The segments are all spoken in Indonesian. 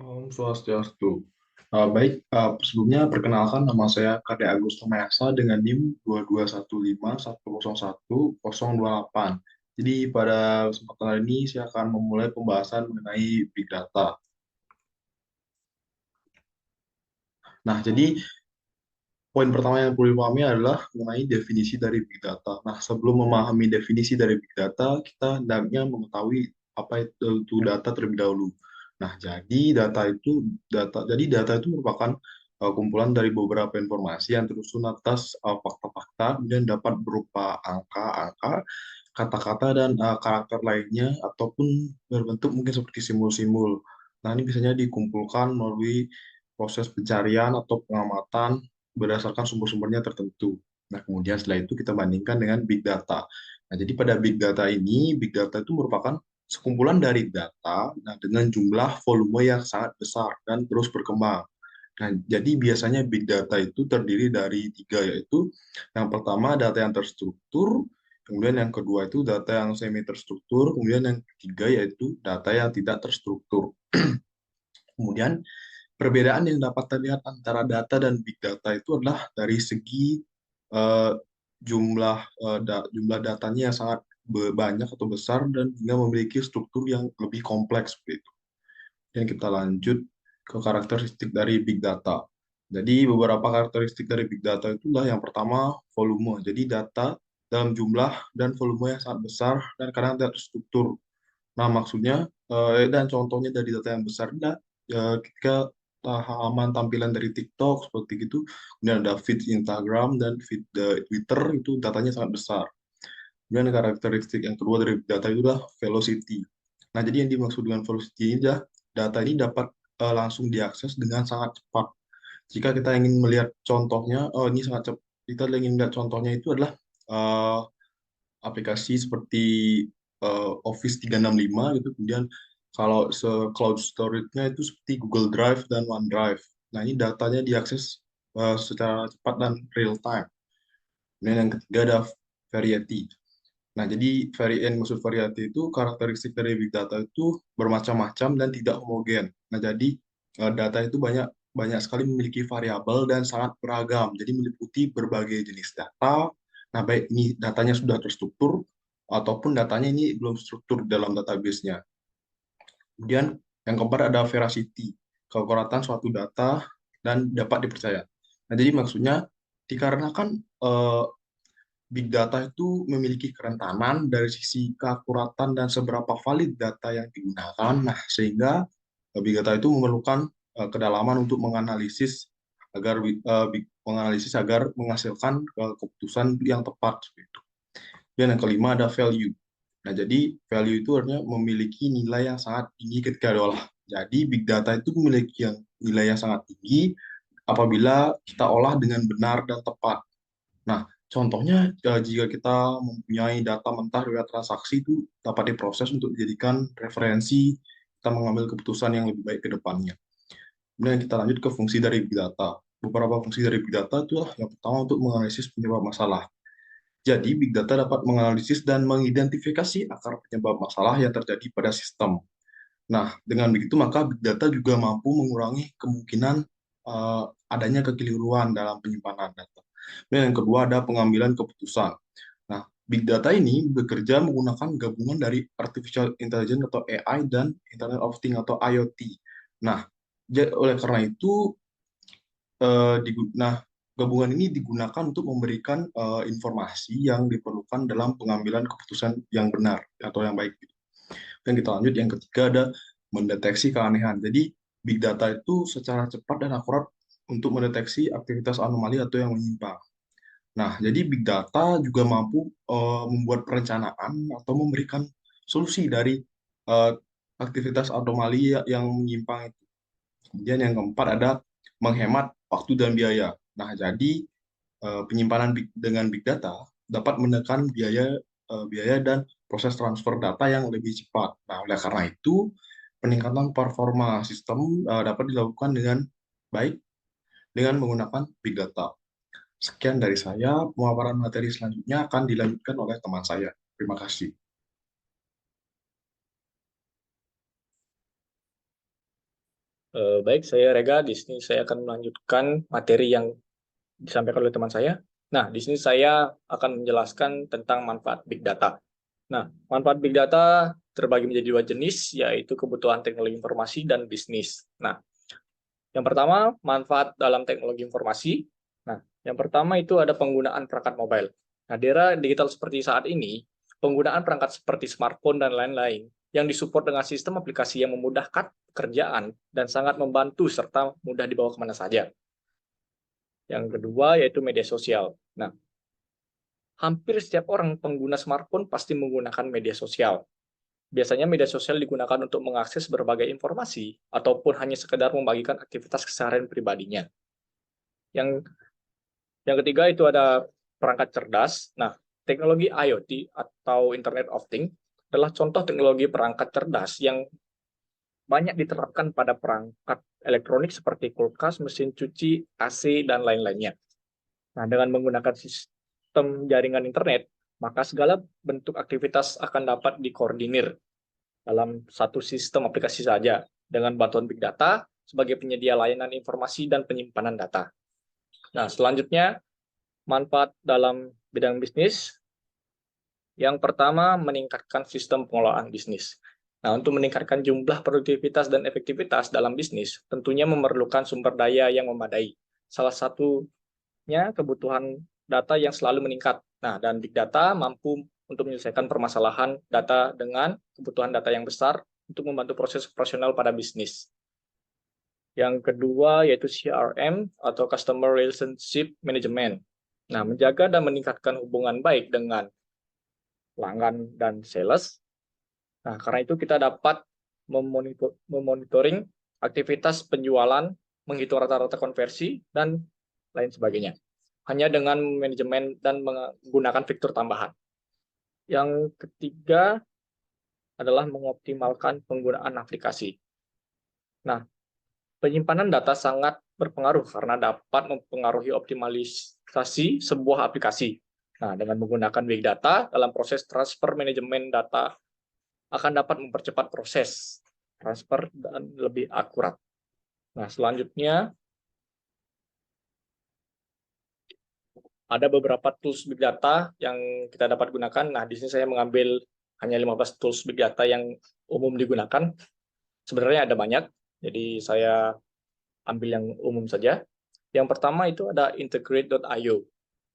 Om Swastiastu. Baik, sebelumnya perkenalkan nama saya Kade Agus Tomayasa dengan NIM 2215101128. Jadi pada kesempatan hari ini saya akan memulai pembahasan mengenai Big Data. Nah, jadi poin pertama yang perlu dipahami adalah mengenai definisi dari Big Data. Nah, sebelum memahami definisi dari Big Data, kita hendaknya mengetahui apa itu data terlebih dahulu. Nah, jadi data itu merupakan kumpulan dari beberapa informasi yang tersusun atas fakta-fakta, kemudian dapat berupa angka-angka, kata-kata dan karakter lainnya, ataupun berbentuk mungkin seperti simbol-simbol. Nah, ini biasanya dikumpulkan melalui proses pencarian atau pengamatan berdasarkan sumber-sumbernya tertentu. Nah, kemudian setelah itu kita bandingkan dengan big data. Nah, jadi pada big data ini, big data itu merupakan sekumpulan dari data nah, dengan jumlah volume yang sangat besar dan terus berkembang. Nah, jadi biasanya big data itu terdiri dari tiga, yaitu yang pertama data yang terstruktur, kemudian yang kedua itu data yang semi terstruktur, kemudian yang ketiga yaitu data yang tidak terstruktur. Kemudian perbedaan yang dapat terlihat antara data dan big data itu adalah dari segi eh, jumlah datanya yang sangat banyak atau besar dan hingga memiliki struktur yang lebih kompleks seperti itu. Dan kita lanjut ke karakteristik dari big data. Jadi beberapa karakteristik dari big data itulah yang pertama volume. Jadi data dalam jumlah dan volume yang sangat besar dan kadang tidak terstruktur. Nah, maksudnya dan contohnya dari data yang besar adalah ketika halaman tampilan dari TikTok seperti itu, kemudian ada feed Instagram dan feed Twitter itu datanya sangat besar. Kemudian karakteristik yang kedua dari data itu adalah velocity. Nah, jadi yang dimaksud dengan velocity ini adalah data ini dapat langsung diakses dengan sangat cepat. Jika kita ingin melihat contohnya, oh ini sangat cepat. Kita ingin melihat contohnya itu adalah eh, aplikasi seperti Office 365 gitu. Kemudian kalau cloud storage-nya itu seperti Google Drive dan OneDrive. Nah, ini datanya diakses secara cepat dan real time. Kemudian yang ketiga ada variety. Nah, jadi maksud variety itu karakteristik dari big data itu bermacam-macam dan tidak homogen. Nah, jadi data itu banyak banyak sekali memiliki variabel dan sangat beragam. Jadi meliputi berbagai jenis data. Nah, baik ini datanya sudah terstruktur ataupun datanya ini belum struktur dalam database-nya. Kemudian yang keempat ada veracity, keakuratan suatu data dan dapat dipercaya. Nah, jadi maksudnya dikarenakan big data itu memiliki kerentanan dari sisi keakuratan dan seberapa valid data yang digunakan. Nah, sehingga big data itu memerlukan kedalaman untuk menganalisis agar menghasilkan keputusan yang tepat seperti itu. Dan yang kelima ada value. Nah, jadi value itu artinya memiliki nilai yang sangat tinggi ketika diolah. Jadi big data itu memiliki nilai yang sangat tinggi apabila kita olah dengan benar dan tepat. Nah, contohnya jika kita mempunyai data mentah riwayat transaksi itu dapat diproses untuk dijadikan referensi kita mengambil keputusan yang lebih baik ke depannya. Kemudian kita lanjut ke fungsi dari big data. Beberapa fungsi dari big data itu yang pertama untuk menganalisis penyebab masalah. Jadi, big data dapat menganalisis dan mengidentifikasi akar penyebab masalah yang terjadi pada sistem. Nah, dengan begitu maka big data juga mampu mengurangi kemungkinan adanya kekeliruan dalam penyimpanan data. Dan yang kedua ada pengambilan keputusan. Nah, big data ini bekerja menggunakan gabungan dari artificial intelligence atau AI dan Internet of Things atau IoT. Nah, oleh karena itu nah, gabungan ini digunakan untuk memberikan informasi yang diperlukan dalam pengambilan keputusan yang benar atau yang baik. Dan kita lanjut yang ketiga ada mendeteksi keanehan. Jadi big data itu secara cepat dan akurat untuk mendeteksi aktivitas anomali atau yang menyimpang. Nah, jadi big data juga mampu membuat perencanaan atau memberikan solusi dari uh, aktivitas anomali yang menyimpang itu. Kemudian yang keempat ada menghemat waktu dan biaya. Nah, jadi penyimpanan dengan big data dapat menekan biaya dan proses transfer data yang lebih cepat. Nah, oleh karena itu, peningkatan performa sistem dapat dilakukan dengan baik dengan menggunakan big data. Sekian dari saya, pemaparan materi selanjutnya akan dilanjutkan oleh teman saya. Terima kasih. Baik, saya Rega. Di sini saya akan melanjutkan materi yang disampaikan oleh teman saya. Nah, di sini saya akan menjelaskan tentang manfaat Big Data. Nah, manfaat Big Data terbagi menjadi dua jenis, yaitu kebutuhan teknologi informasi dan bisnis. Nah, yang pertama, manfaat dalam teknologi informasi. Nah, yang pertama itu ada penggunaan perangkat mobile. Nah, di era digital seperti saat ini, penggunaan perangkat seperti smartphone dan lain-lain yang disupport dengan sistem aplikasi yang memudahkan pekerjaan dan sangat membantu serta mudah dibawa kemana saja. Yang kedua yaitu media sosial. Nah, hampir setiap orang pengguna smartphone pasti menggunakan media sosial. Biasanya media sosial digunakan untuk mengakses berbagai informasi ataupun hanya sekedar membagikan aktivitas keseharian pribadinya. Yang Yang ketiga itu ada perangkat cerdas. Nah, teknologi IoT atau Internet of Things adalah contoh teknologi perangkat cerdas yang banyak diterapkan pada perangkat elektronik seperti kulkas, mesin cuci, AC, dan lain-lainnya. Nah, dengan menggunakan sistem jaringan internet, maka segala bentuk aktivitas akan dapat dikoordinir dalam satu sistem aplikasi saja dengan bantuan Big Data sebagai penyedia layanan informasi dan penyimpanan data. Nah, selanjutnya manfaat dalam bidang bisnis. Yang pertama, meningkatkan sistem pengelolaan bisnis. Nah, untuk meningkatkan jumlah produktivitas dan efektivitas dalam bisnis, tentunya memerlukan sumber daya yang memadai. Salah satunya kebutuhan data yang selalu meningkat. Nah, dan Big Data mampu untuk menyelesaikan permasalahan data dengan kebutuhan data yang besar untuk membantu proses operasional pada bisnis. Yang kedua yaitu CRM atau Customer Relationship Management. Nah, menjaga dan meningkatkan hubungan baik dengan pelanggan dan sales. Nah, karena itu kita dapat memonitoring aktivitas penjualan, menghitung rata-rata konversi, dan lain sebagainya. Hanya dengan manajemen dan menggunakan fitur tambahan. Yang ketiga adalah mengoptimalkan penggunaan aplikasi. Nah, penyimpanan data sangat berpengaruh karena dapat mempengaruhi optimalisasi sebuah aplikasi. Nah, dengan menggunakan big data dalam proses transfer manajemen data akan dapat mempercepat proses transfer dan lebih akurat. Nah, selanjutnya ada beberapa tools big data yang kita dapat gunakan. Nah, di sini saya mengambil hanya 15 tools big data yang umum digunakan. Sebenarnya ada banyak, jadi saya ambil yang umum saja. Yang pertama itu ada integrate.io,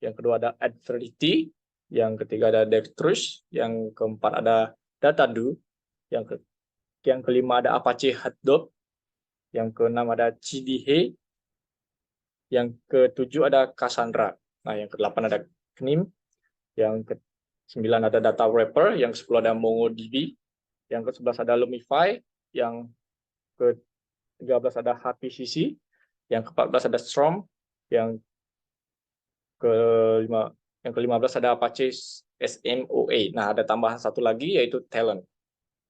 yang kedua ada Adverity, yang ketiga ada Dextrous, yang keempat ada Datadog, yang kelima ada Apache Hadoop, yang keenam ada CDH, yang ketujuh ada Cassandra. Nah, yang kedelapan ada KNIM, yang ke-9 ada Data Wrapper, yang ke-10 ada MongoDB, yang ke-11 ada Lumify, yang ke-13 ada HPCC, yang ke-14 ada Storm, yang ke-5 yang ke-15 ada Apache SMOA. Nah, ada tambahan satu lagi yaitu Talent.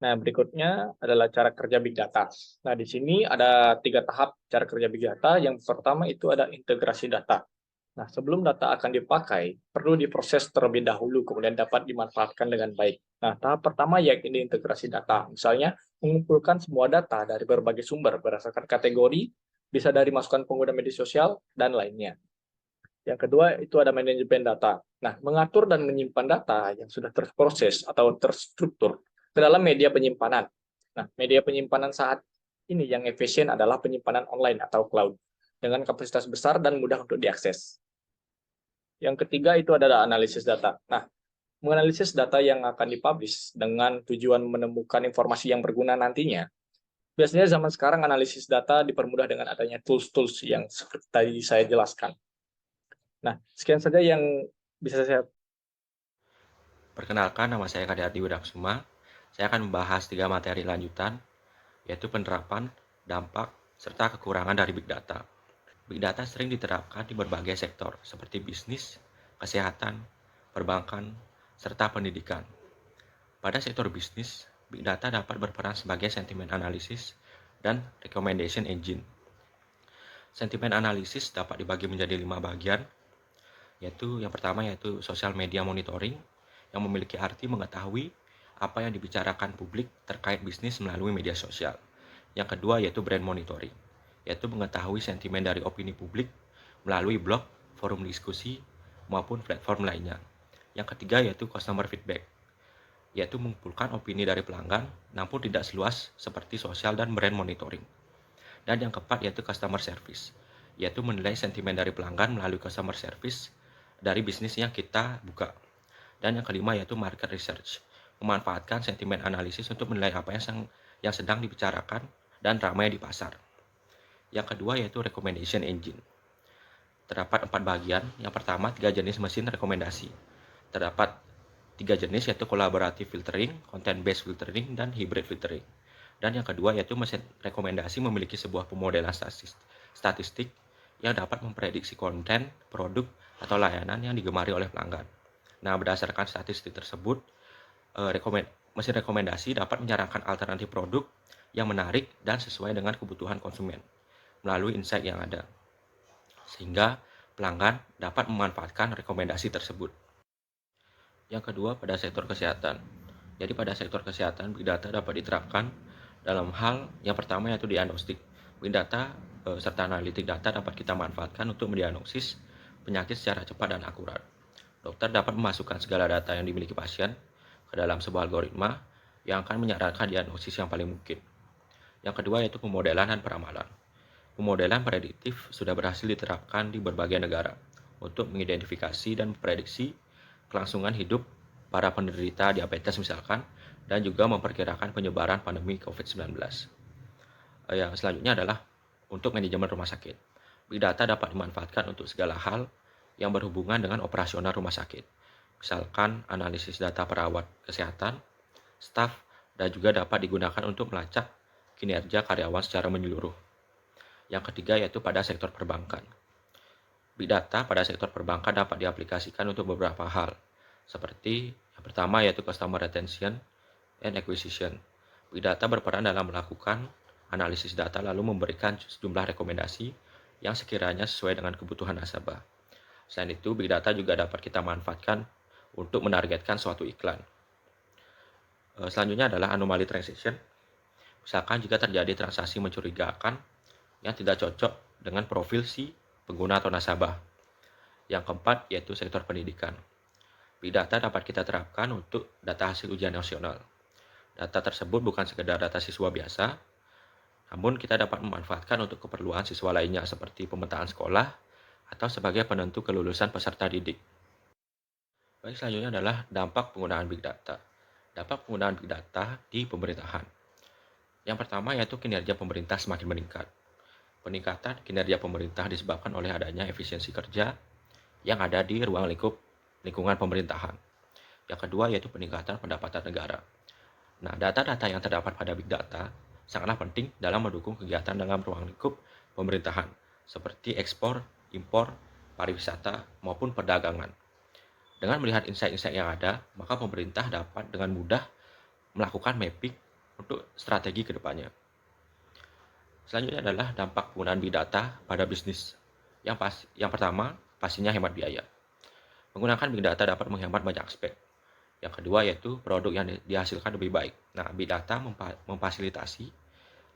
Nah, berikutnya adalah cara kerja Big Data. Nah, di sini ada 3 tahap cara kerja Big Data. Yang pertama itu ada integrasi data. Nah, sebelum data akan dipakai, perlu diproses terlebih dahulu, kemudian dapat dimanfaatkan dengan baik. Nah, tahap pertama yakni integrasi data. Misalnya, mengumpulkan semua data dari berbagai sumber berdasarkan kategori, bisa dari masukan pengguna media sosial, dan lainnya. Yang kedua, itu ada manajemen data. Nah, mengatur dan menyimpan data yang sudah terproses atau terstruktur ke dalam media penyimpanan. Nah, media penyimpanan saat ini yang efisien adalah penyimpanan online atau cloud dengan kapasitas besar dan mudah untuk diakses. Yang ketiga itu adalah analisis data. Nah, menganalisis data yang akan dipublish dengan tujuan menemukan informasi yang berguna nantinya. Biasanya zaman sekarang analisis data dipermudah dengan adanya tools-tools yang seperti tadi saya jelaskan. Nah, sekian saja yang bisa saya. Perkenalkan, nama saya Kadardi Widaksuma. Saya akan membahas 3 materi lanjutan, yaitu penerapan, dampak, serta kekurangan dari Big Data. Big Data sering diterapkan di berbagai sektor, seperti bisnis, kesehatan, perbankan, serta pendidikan. Pada sektor bisnis, Big Data dapat berperan sebagai sentimen analisis dan recommendation engine. Sentimen analisis dapat dibagi menjadi 5 bagian, yaitu yang pertama yaitu social media monitoring, yang memiliki arti mengetahui apa yang dibicarakan publik terkait bisnis melalui media sosial. Yang kedua yaitu brand monitoring, yaitu mengetahui sentimen dari opini publik melalui blog, forum diskusi, maupun platform lainnya. Yang ketiga yaitu customer feedback, yaitu mengumpulkan opini dari pelanggan, namun tidak seluas seperti sosial dan brand monitoring. Dan yang keempat yaitu customer service, yaitu menilai sentimen dari pelanggan melalui customer service dari bisnis yang kita buka. Dan yang kelima yaitu market research, memanfaatkan sentimen analisis untuk menilai apa yang sedang dibicarakan dan ramai di pasar. Yang kedua yaitu recommendation engine. Terdapat 4 bagian. Yang pertama, 3 jenis mesin rekomendasi. Terdapat 3 jenis yaitu collaborative filtering, content-based filtering, dan hybrid filtering. Dan yang kedua yaitu mesin rekomendasi memiliki sebuah pemodelan statistik yang dapat memprediksi konten, produk, atau layanan yang digemari oleh pelanggan. Nah, berdasarkan statistik tersebut, mesin rekomendasi dapat menyarankan alternatif produk yang menarik dan sesuai dengan kebutuhan konsumen melalui insight yang ada, sehingga pelanggan dapat memanfaatkan rekomendasi tersebut. Yang kedua, pada sektor kesehatan. Jadi pada sektor kesehatan, Big Data dapat diterapkan dalam hal yang pertama yaitu diagnostik. Big Data serta analitik data dapat kita manfaatkan untuk mendiagnosis penyakit secara cepat dan akurat. Dokter dapat memasukkan segala data yang dimiliki pasien ke dalam sebuah algoritma yang akan menyarankan diagnosis yang paling mungkin. Yang kedua yaitu pemodelan dan peramalan. Pemodelan prediktif sudah berhasil diterapkan di berbagai negara untuk mengidentifikasi dan memprediksi kelangsungan hidup para penderita diabetes misalkan, dan juga memperkirakan penyebaran pandemi COVID-19. Yang selanjutnya adalah untuk manajemen rumah sakit. Big Data dapat dimanfaatkan untuk segala hal yang berhubungan dengan operasional rumah sakit. Misalkan analisis data perawat kesehatan, staf, dan juga dapat digunakan untuk melacak kinerja karyawan secara menyeluruh. Yang ketiga yaitu pada sektor perbankan. Big Data pada sektor perbankan dapat diaplikasikan untuk beberapa hal, seperti yang pertama yaitu customer retention and acquisition. Big Data berperan dalam melakukan analisis data lalu memberikan sejumlah rekomendasi yang sekiranya sesuai dengan kebutuhan nasabah. Selain itu, Big Data juga dapat kita manfaatkan untuk menargetkan suatu iklan. Selanjutnya adalah anomali transaction. Misalkan jika terjadi transaksi mencurigakan yang tidak cocok dengan profil si pengguna atau nasabah. Yang keempat yaitu sektor pendidikan. Big Data dapat kita terapkan untuk data hasil ujian nasional. Data tersebut bukan sekedar data siswa biasa, namun kita dapat memanfaatkan untuk keperluan siswa lainnya seperti pemetaan sekolah atau sebagai penentu kelulusan peserta didik. Baik, selanjutnya adalah dampak penggunaan Big Data. Dampak penggunaan Big Data di pemerintahan. Yang pertama yaitu kinerja pemerintah semakin meningkat. Peningkatan kinerja pemerintah disebabkan oleh adanya efisiensi kerja yang ada di ruang lingkungan pemerintahan. Yang kedua yaitu peningkatan pendapatan negara. Nah, data-data yang terdapat pada Big Data sangatlah penting dalam mendukung kegiatan dalam ruang lingkup pemerintahan, seperti ekspor, impor, pariwisata, maupun perdagangan. Dengan melihat insight-insight yang ada, maka pemerintah dapat dengan mudah melakukan mapping untuk strategi ke depannya. Selanjutnya adalah dampak penggunaan Big Data pada bisnis. Yang pertama, pastinya hemat biaya. Menggunakan Big Data dapat menghemat banyak aspek. Yang kedua yaitu produk yang dihasilkan lebih baik. Nah, Big Data memfasilitasi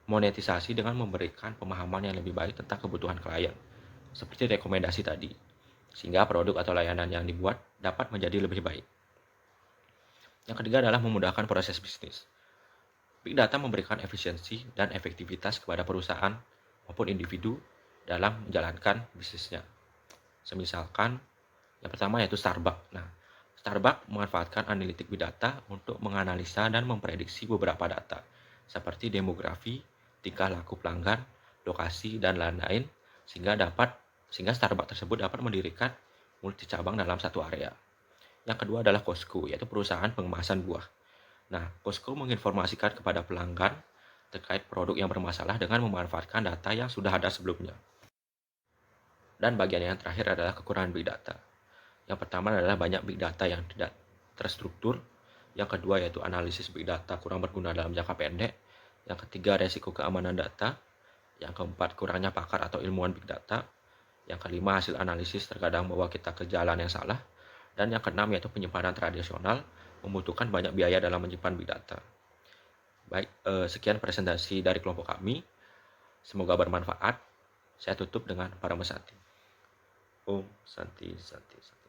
monetisasi dengan memberikan pemahaman yang lebih baik tentang kebutuhan klien, seperti rekomendasi tadi, sehingga produk atau layanan yang dibuat dapat menjadi lebih baik. Yang ketiga adalah memudahkan proses bisnis. Big Data memberikan efisiensi dan efektivitas kepada perusahaan maupun individu dalam menjalankan bisnisnya. Semisalkan, yang pertama yaitu Starbucks. Nah, Starbucks memanfaatkan analitik Big Data untuk menganalisa dan memprediksi beberapa data, seperti demografi, tingkah laku pelanggan, lokasi, dan lain-lain, sehingga Starbucks tersebut dapat mendirikan multi cabang dalam satu area. Yang kedua adalah Costco, yaitu perusahaan pengemasan buah. Nah, Costco menginformasikan kepada pelanggan terkait produk yang bermasalah dengan memanfaatkan data yang sudah ada sebelumnya. Dan bagian yang terakhir adalah kekurangan Big Data. Yang pertama adalah banyak Big Data yang tidak terstruktur. Yang kedua yaitu analisis Big Data kurang berguna dalam jangka pendek. Yang ketiga, resiko keamanan data. Yang keempat, kurangnya pakar atau ilmuwan Big Data. Yang kelima, hasil analisis terkadang membawa kita ke jalan yang salah. Dan yang keenam yaitu penyimpanan tradisional membutuhkan banyak biaya dalam menyimpan Big Data. Baik, sekian presentasi dari kelompok kami. Semoga bermanfaat. Saya tutup dengan para mesati. Om Santi Santi Santi.